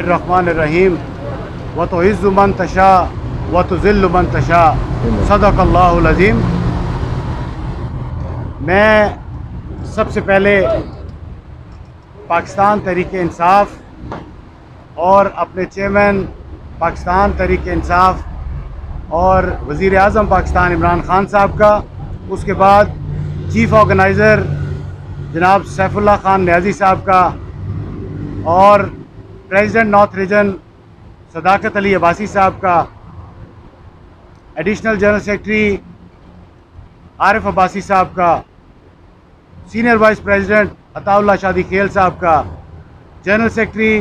रहमान व तो इज़्ज़ु मन तशा व तो ज़िल्लु मन तशा सदक़ल्लाहुल अज़ीम। मैं सबसे पहले पाकिस्तान तहरीक-ए-इंसाफ़ और अपने चेयरमैन पाकिस्तान तहरीक-ए-इंसाफ़ और वज़ीर आज़म पाकिस्तान इमरान ख़ान साहब का, उसके बाद चीफ़ ऑर्गेनाइज़र जनाब सैफुल्लाह ख़ान नियाज़ी साहब का और प्रेसिडेंट नॉर्थ रीजन सदाकत अली अब्बासी साहब का, additional general secretary Arif Abbasi साहब का, सीनियर वाइस प्रेसिडेंट अताउल्लाह शादी खेल साहब का, general secretary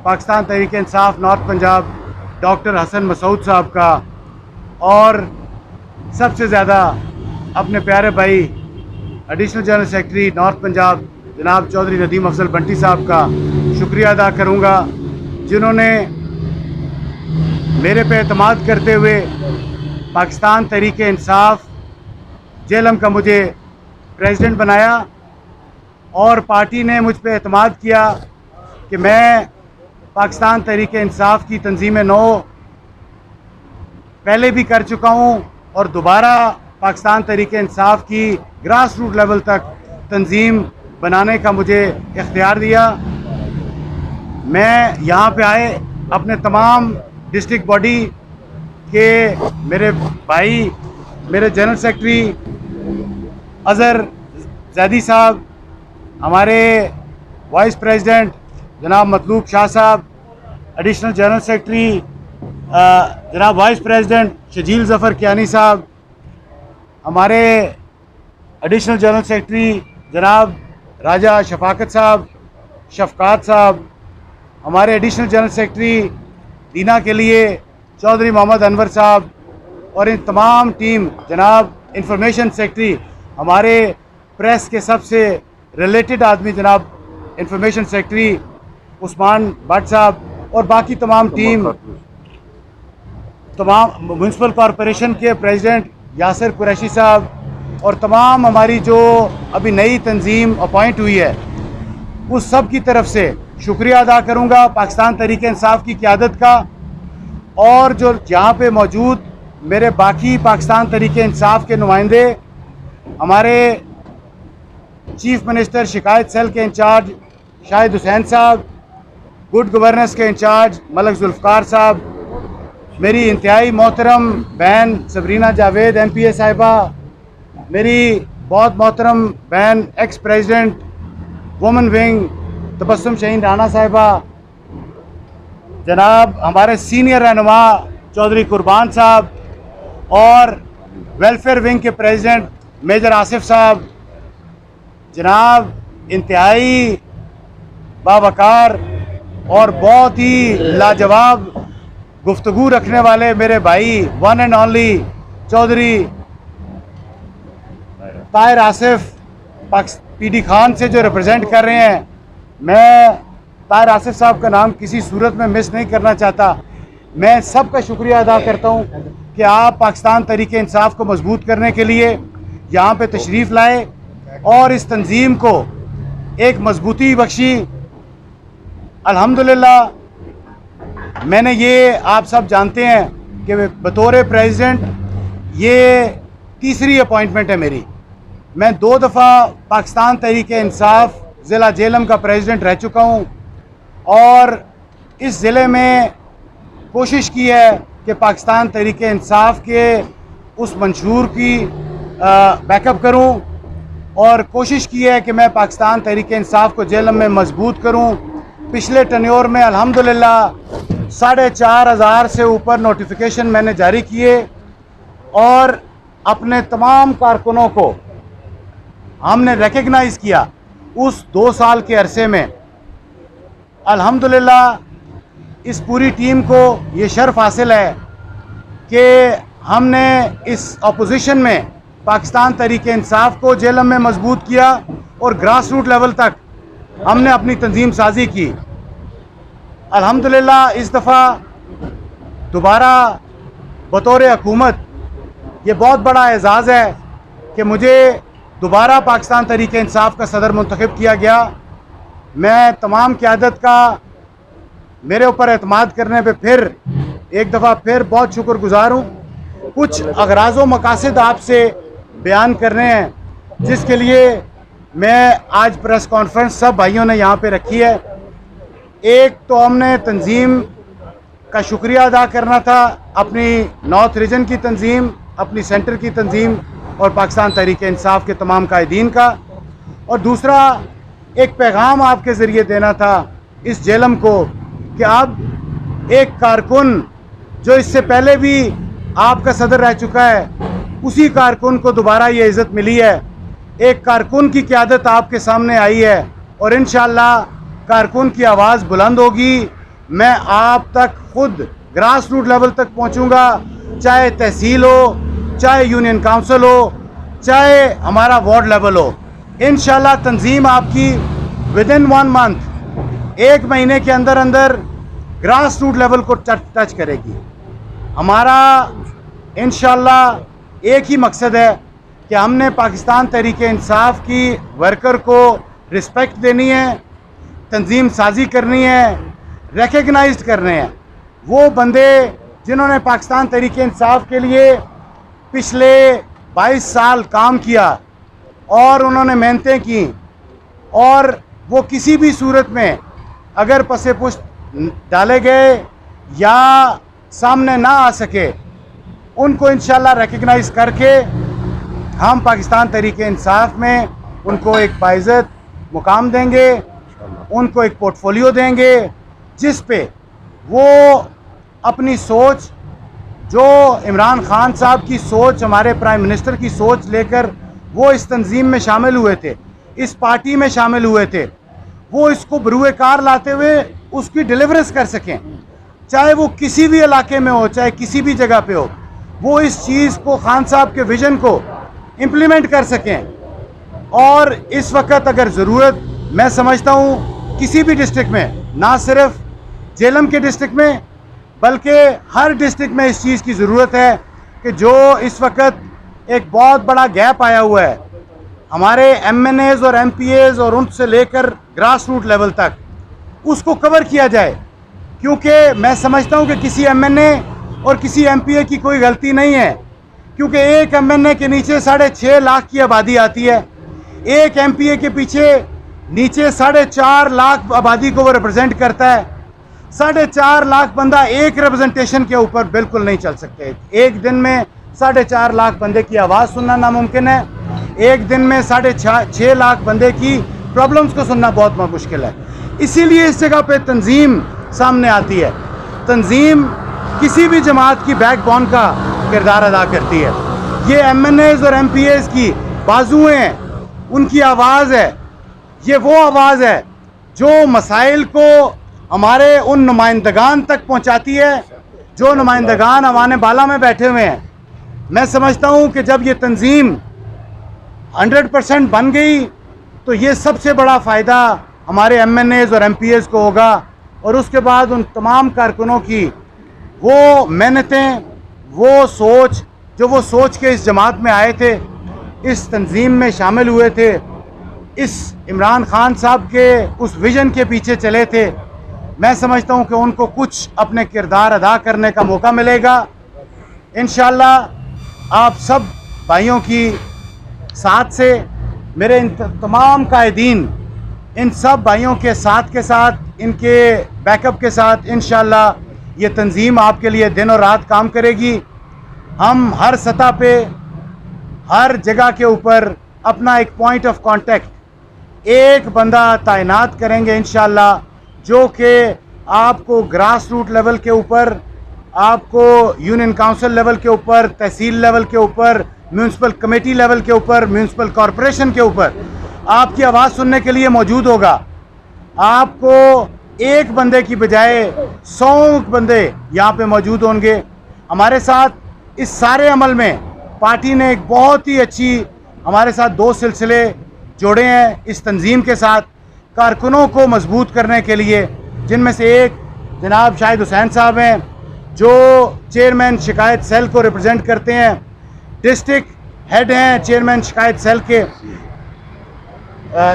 Pakistan Tehreek-e-Insaf North Punjab doctor Hasan Masood साहब का, और सबसे ज़्यादा अपने प्यारे भाई additional general secretary North Punjab जनाब चौधरी नदीम अफजल बंटी साहब का शुक्रिया अदा करूँगा, जिन्होंने मेरे पे एतमाद करते हुए पाकिस्तान तहरीक-ए-इंसाफ़ जेलम का मुझे प्रेसिडेंट बनाया और पार्टी ने मुझ पे एतमाद किया कि मैं पाकिस्तान तहरीक-ए-इंसाफ़ की तंजीम नौ पहले भी कर चुका हूँ और दोबारा पाकिस्तान तहरीक-ए-इंसाफ़ की ग्रास रूट लेवल तक तंजीम बनाने का मुझे इख्तियार दिया। मैं यहाँ पे आए अपने तमाम डिस्ट्रिक्ट बॉडी के मेरे भाई, मेरे जनरल सेक्रेटरी अज़हर जैदी साहब, हमारे वाइस प्रेसिडेंट जनाब मतलूब शाह साहब, एडिशनल जनरल सेक्रेटरी जनाब वाइस प्रेसिडेंट शजील ज़फ़र कियानी साहब, हमारे एडिशनल जनरल सेक्रेटरी जनाब राजा शफाकत साहब, शफकात साहब, हमारे एडिशनल जनरल सेक्रेटरी दीना के लिए चौधरी मोहम्मद अनवर साहब, और इन तमाम टीम जनाब इंफॉर्मेशन सेक्रेटरी, हमारे प्रेस के सबसे रिलेटेड आदमी जनाब इंफॉर्मेशन सेक्रेटरी उस्मान भट्ट साहब, और बाकी तमाम टीम, तमाम म्यूनसिपल कॉरपोरेशन के प्रेसिडेंट यासिर कुरैशी साहब, और तमाम हमारी जो अभी नई तंजीम अपॉइंट हुई है उस सब की तरफ से शुक्रिया अदा करूंगा पाकिस्तान तहरीक-ए-इंसाफ़ की क़यादत का। और जो यहाँ पे मौजूद मेरे बाकी पाकिस्तान तहरीक-ए-इंसाफ़ के नुमाइंदे, हमारे चीफ मिनिस्टर शिकायत सेल के इंचार्ज शाहिद हुसैन साहब, गुड गवर्नेंस के इंचार्ज मलक जुल्फ़कार साहब, मेरी इंतहाई मोहतरम बहन सबरीना जावेद MPA साहिबा, मेरी बहुत मोहतरम बहन ex president women wing Tabassum Shaheen Rana साहिबा, जनाब हमारे सीनियर रहनुमा चौधरी कुर्बान साहब, और वेलफेयर विंग के प्रेसिडेंट मेजर आसिफ साहब, जनाब इंतहाई बावकार और बहुत ही लाजवाब गुफ्तगू रखने वाले मेरे भाई one and only Chaudhary Tahir Asif PD Khan से जो रिप्रेजेंट कर रहे हैं। मैं ताहिर आसिफ साहब का नाम किसी सूरत में मिस नहीं करना चाहता। मैं सबका शुक्रिया अदा करता हूं कि आप पाकिस्तान तहरीक-ए-इंसाफ़ को मजबूत करने के लिए यहाँ पे तशरीफ़ लाए और इस तंजीम को एक मजबूती बख्शी। अल्हम्दुलिल्लाह, मैंने ये आप सब जानते हैं कि बतौर प्रेसिडेंट ये तीसरी अपॉइंटमेंट है मेरी। मैं 2 दफ़ा पाकिस्तान तहरीक-ए-इंसाफ़ ज़िला जेलम का प्रेसिडेंट रह चुका हूँ और इस ज़िले में कोशिश की है कि पाकिस्तान तहरीक-ए-इंसाफ़ के उस मंशूर की बैकअप करूँ, और कोशिश की है कि मैं पाकिस्तान तहरीक-ए-इंसाफ़ को जेलम में मजबूत करूँ। पिछले टन्योर में अल्हम्दुलिल्लाह 4,500 से ऊपर नोटिफिकेशन मैंने जारी किए और अपने तमाम कारकुनों को हमने रिकग्नाइज़ किया। उस 2 साल के अरसे में अल्हम्दुलिल्लाह इस पूरी टीम को ये शर्फ हासिल है कि हमने इस अपोजिशन में पाकिस्तान तहरीक-ए-इंसाफ़ को जेलम में मजबूत किया और ग्रास रूट लेवल तक हमने अपनी तंजीम साजी की। अल्हम्दुलिल्लाह इस दफ़ा दोबारा बतौर हुकूमत ये बहुत बड़ा एजाज़ है कि मुझे दोबारा पाकिस्तान तहरीक इंसाफ का सदर मुंतखब किया गया। मैं तमाम क़यादत का मेरे ऊपर एतमाद करने पे फिर एक दफ़ा फिर बहुत शुक्रगुजार हूँ। कुछ अगराज़ व मकासद आपसे बयान करने हैं जिसके लिए मैं आज प्रेस कॉन्फ्रेंस सब भाइयों ने यहाँ पे रखी है। एक तो हमने तंजीम का शुक्रिया अदा करना था, अपनी नॉर्थ रीजन की तंजीम, अपनी सेंटर की तंजीम और पाकिस्तान तहरीक इंसाफ के तमाम कायदीन का। और दूसरा एक पैगाम आपके ज़रिए देना था इस जेलम को कि अब एक कारकुन जो इससे पहले भी आपका सदर रह चुका है, उसी कारकुन को दोबारा ये इज़्ज़त मिली है। एक कारकुन की क़यादत आपके सामने आई है और इंशाअल्लाह कारकुन की आवाज़ बुलंद होगी। मैं आप तक खुद ग्रास रूट लेवल तक पहुंचूंगा, चाहे तहसील हो, चाहे यूनियन काउंसिल हो, चाहे हमारा वार्ड लेवल हो। इंशाअल्लाह तंजीम आपकी विद इन 1 मंथ, 1 महीने के अंदर अंदर ग्रास रूट लेवल को टच करेगी। हमारा इंशाअल्लाह एक ही मकसद है कि हमने पाकिस्तान तहरीक इंसाफ की वर्कर को रिस्पेक्ट देनी है, तंजीम साजी करनी है, रिकग्नाइज्ड करने हैं वो बंदे जिन्होंने पाकिस्तान तहरीक इंसाफ के लिए पिछले 22 साल काम किया और उन्होंने मेहनतें की और वो किसी भी सूरत में अगर पसे पुष्ट डाले गए या सामने ना आ सके, उनको इंशाल्लाह रिकग्नाइज करके हम पाकिस्तान तहरीक इंसाफ में उनको एक बाइज़्ज़त मुकाम देंगे, उनको एक पोर्टफोलियो देंगे जिस पे वो अपनी सोच, जो इमरान खान साहब की सोच, हमारे प्राइम मिनिस्टर की सोच लेकर वो इस तंजीम में शामिल हुए थे, इस पार्टी में शामिल हुए थे, वो इसको बरूए कार लाते हुए उसकी डिलीवरेंस कर सकें, चाहे वो किसी भी इलाके में हो, चाहे किसी भी जगह पे हो, वो इस चीज़ को, खान साहब के विजन को इम्प्लीमेंट कर सकें। और इस वक्त अगर ज़रूरत, मैं समझता हूँ किसी भी डिस्ट्रिक्ट में, ना सिर्फ जेलम के डिस्ट्रिक्ट में बल्कि हर डिस्ट्रिक्ट में इस चीज़ की ज़रूरत है कि जो इस वक्त एक बहुत बड़ा गैप आया हुआ है हमारे MNAs और MPAs और उनसे लेकर ग्रास रूट लेवल तक, उसको कवर किया जाए। क्योंकि मैं समझता हूँ कि किसी MNA और किसी MPA की कोई गलती नहीं है, क्योंकि एक MNA के नीचे 6.5 लाख की आबादी आती है, एक MPA के पीछे नीचे 4.5 लाख आबादी को वो रिप्रेजेंट करता है। 4.5 लाख बंदा एक रिप्रेजेंटेशन के ऊपर बिल्कुल नहीं चल सकते। एक दिन में 4.5 लाख बंदे की आवाज़ सुनना नामुमकिन है, एक दिन में 6.5 लाख बंदे की प्रॉब्लम्स को सुनना बहुत मुश्किल है। इसीलिए इस जगह पे तंजीम सामने आती है। तंजीम किसी भी जमात की बैकबोन का किरदार अदा करती है। ये MNAs और MPAs की बाजुएं हैं, उनकी आवाज़ है। ये वो आवाज़ है जो मसाइल को हमारे उन नुमाइंदगान तक पहुंचाती है जो नुमाइंदगान हमारे बाला में बैठे हुए हैं। मैं समझता हूं कि जब ये तंजीम 100% बन गई तो ये सबसे बड़ा फ़ायदा हमारे MNAs और MPAs को होगा, और उसके बाद उन तमाम कारकुनों की वो मेहनतें, वो सोच, जो वो सोच के इस जमात में आए थे, इस तंजीम में शामिल हुए थे, इस इमरान खान साहब के उस विज़न के पीछे चले थे, मैं समझता हूं कि उनको कुछ अपने किरदार अदा करने का मौका मिलेगा। इंशाअल्लाह आप सब भाइयों की साथ से, मेरे इन तमाम कायदीन, इन सब भाइयों के साथ, इनके बैकअप के साथ इंशाअल्लाह ये तंजीम आपके लिए दिन और रात काम करेगी। हम हर सतह पे, हर जगह के ऊपर अपना एक पॉइंट ऑफ कांटेक्ट, एक बंदा तैनात करेंगे इंशाअल्लाह, जो कि आपको ग्रास रूट लेवल के ऊपर, आपको यूनियन काउंसिल लेवल के ऊपर, तहसील लेवल के ऊपर, म्यूनसिपल कमेटी लेवल के ऊपर, म्यूनसिपल कॉरपोरेशन के ऊपर आपकी आवाज़ सुनने के लिए मौजूद होगा। आपको एक बंदे की बजाय 100 बंदे यहाँ पे मौजूद होंगे। हमारे साथ इस सारे अमल में पार्टी ने एक बहुत ही अच्छी, हमारे साथ 2 सिलसिले जोड़े हैं इस तंजीम के साथ कारकुनों को मजबूत करने के लिए, जिनमें से एक जनाब शाहिद हुसैन साहब हैं जो चेयरमैन शिकायत सेल को रिप्रेजेंट करते हैं डिस्ट्रिक्ट हेड हैं चेयरमैन शिकायत सेल के,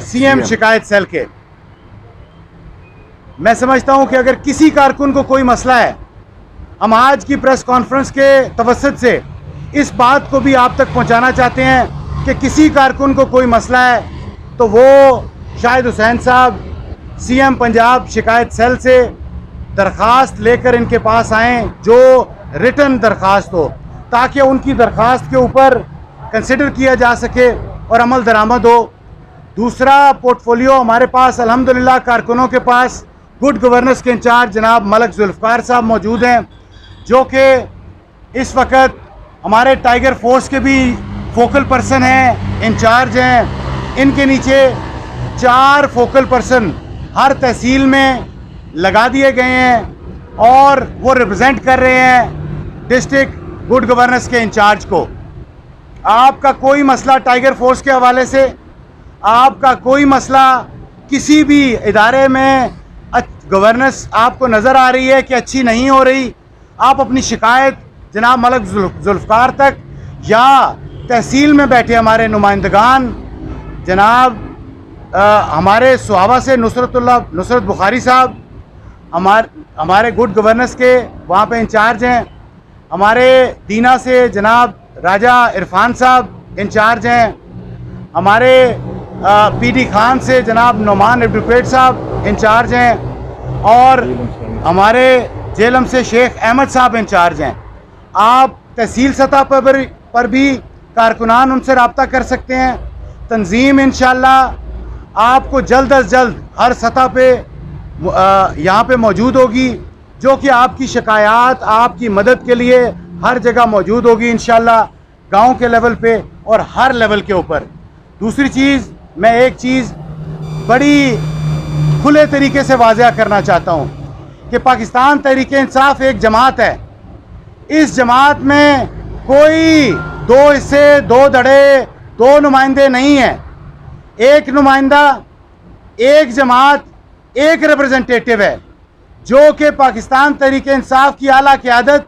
सीएम शिकायत सेल के। मैं समझता हूं कि अगर किसी कारकुन को कोई मसला है, हम आज की प्रेस कॉन्फ्रेंस के तवस्सुत से इस बात को भी आप तक पहुंचाना चाहते हैं कि किसी कारकुन को कोई मसला है तो वो शाहिद हुसैन साहब सीएम पंजाब शिकायत सेल से दरख्वास्त लेकर इनके पास आएँ, जो रिटन दरख्वास्त हो, ताकि उनकी दरख्वास्त के ऊपर कंसिडर किया जा सके और अमल दरामद हो। दूसरा पोर्टफोलियो हमारे पास अल्हम्दुलिल्लाह कारकुनों के पास गुड गवर्नेंस के इंचार्ज जनाब मलक जुल्फ़कार साहब मौजूद हैं, जो कि इस वक्त हमारे टाइगर फोर्स के भी फोकल पर्सन हैं, इंचार्ज हैं। इनके नीचे 4 फोकल पर्सन हर तहसील में लगा दिए गए हैं और वो रिप्रेजेंट कर रहे हैं डिस्ट्रिक्ट गुड गवर्नेंस के इंचार्ज को। आपका कोई मसला टाइगर फोर्स के हवाले से, आपका कोई मसला किसी भी इदारे में गवर्नेंस आपको नज़र आ रही है कि अच्छी नहीं हो रही, आप अपनी शिकायत जनाब मलक जुल्फ़कार तक या तहसील में बैठे हमारे नुमाइंदगान जनाब हमारे सुहावा से नुसरत बुखारी साहब हमारे गुड गवर्नेंस के वहाँ पे इंचार्ज हैं, हमारे दीना से जनाब राजा इरफान साहब इंचार्ज हैं, हमारे पीडी खान से जनाब नोमान एडवोकेट साहब इंचार्ज हैं और हमारे जेलम से शेख अहमद साहब इंचार्ज हैं। आप तहसील सतह पर भी कारकुनान उनसे रब्ता कर सकते हैं। तंजीम इंशाल्लाह आपको जल्द अज जल्द हर सतह पे यहाँ पे मौजूद होगी, जो कि आपकी शिकायत आपकी मदद के लिए हर जगह मौजूद होगी इंशाल्लाह, गांव के लेवल पे और हर लेवल के ऊपर। दूसरी चीज़, मैं एक चीज़ बड़ी खुले तरीके से वाज़ह करना चाहता हूँ कि पाकिस्तान तहरीक इंसाफ एक जमात है। इस जमात में कोई 2 हिस्से, 2 धड़े, 2 नुमाइंदे नहीं हैं। एक नुमाइंदा, एक जमात, एक रिप्रेजेंटेटिव है, जो कि पाकिस्तान तहरीक इंसाफ की आला क़यादत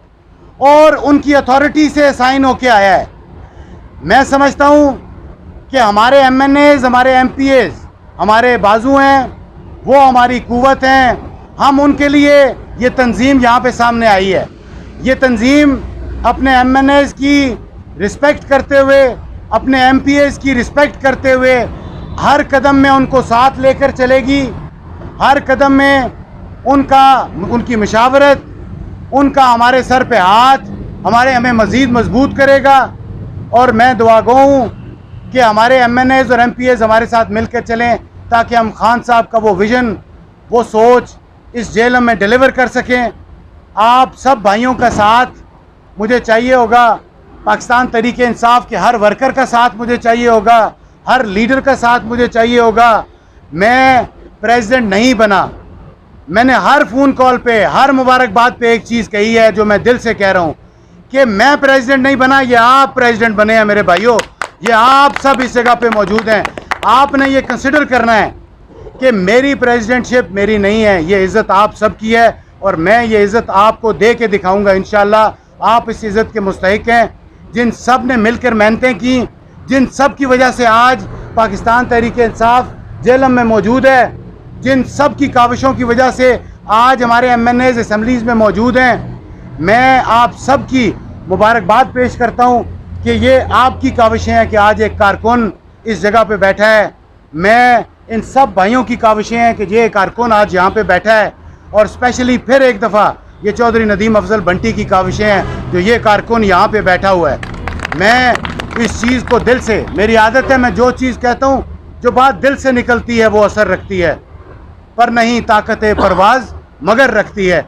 और उनकी अथॉरिटी से साइन होके आया है। मैं समझता हूँ कि हमारे MNAs, हमारे MPAs हमारे बाजू हैं, वो हमारी कुव्वत हैं। हम उनके लिए ये तंजीम यहाँ पे सामने आई है। ये तंजीम अपने MNAs की रिस्पेक्ट करते हुए, अपने MPAs की रिस्पेक्ट करते हुए हर कदम में उनको साथ लेकर चलेगी। हर कदम में उनकी मशावरत, उनका हमारे सर पे हाथ हमें मज़ीद मजबूत करेगा। और मैं दुआ गो हूँ कि हमारे MNAs और MPAs हमारे साथ मिलकर चलें, ताकि हम खान साहब का वो विज़न, वो सोच इस जेल में डिलीवर कर सकें। आप सब भाइयों का साथ मुझे चाहिए होगा, पाकिस्तान तहरीक इंसाफ के हर वर्कर का साथ मुझे चाहिए होगा, हर लीडर का साथ मुझे चाहिए होगा। मैं प्रेसिडेंट नहीं बना, मैंने हर फ़ोन कॉल पे, हर मुबारकबाद पे एक चीज़ कही है जो मैं दिल से कह रहा हूँ कि मैं प्रेसिडेंट नहीं बना, ये आप प्रेसिडेंट बने हैं मेरे भाइयों। ये आप सब इस जगह पे मौजूद हैं। आपने ये कंसिडर करना है कि मेरी प्रेसिडेंटशिप मेरी नहीं है, ये इज़्ज़त आप सब की है और मैं ये इज़्ज़त आपको दे के दिखाऊँगा इंशाल्लाह। आप इस इज़्ज़त के मुस्तहिक हैं। जिन सब ने मिलकर मेहनतें की, जिन सब की वजह से आज पाकिस्तान तहरीक इंसाफ जेलम में मौजूद है, जिन सब की काविशों की वजह से आज हमारे MNAs असम्बलीज़ में मौजूद हैं, मैं आप सब की मुबारकबाद पेश करता हूँ कि ये आपकी काविशें हैं कि आज एक कारकुन इस जगह पे बैठा है। मैं इन सब भाइयों की काविशें हैं कि ये कारकुन आज यहाँ पे बैठा है, और स्पेशली फिर एक दफ़ा ये चौधरी नदीम अफजल बंटी की काविशें हैं जो ये कारकुन यहाँ पे बैठा हुआ है। मैं इस चीज़ को दिल से, मेरी आदत है, मैं जो चीज़ कहता हूँ, जो बात दिल से निकलती है वो असर रखती है, पर नहीं ताकत परवाज़ मगर रखती है।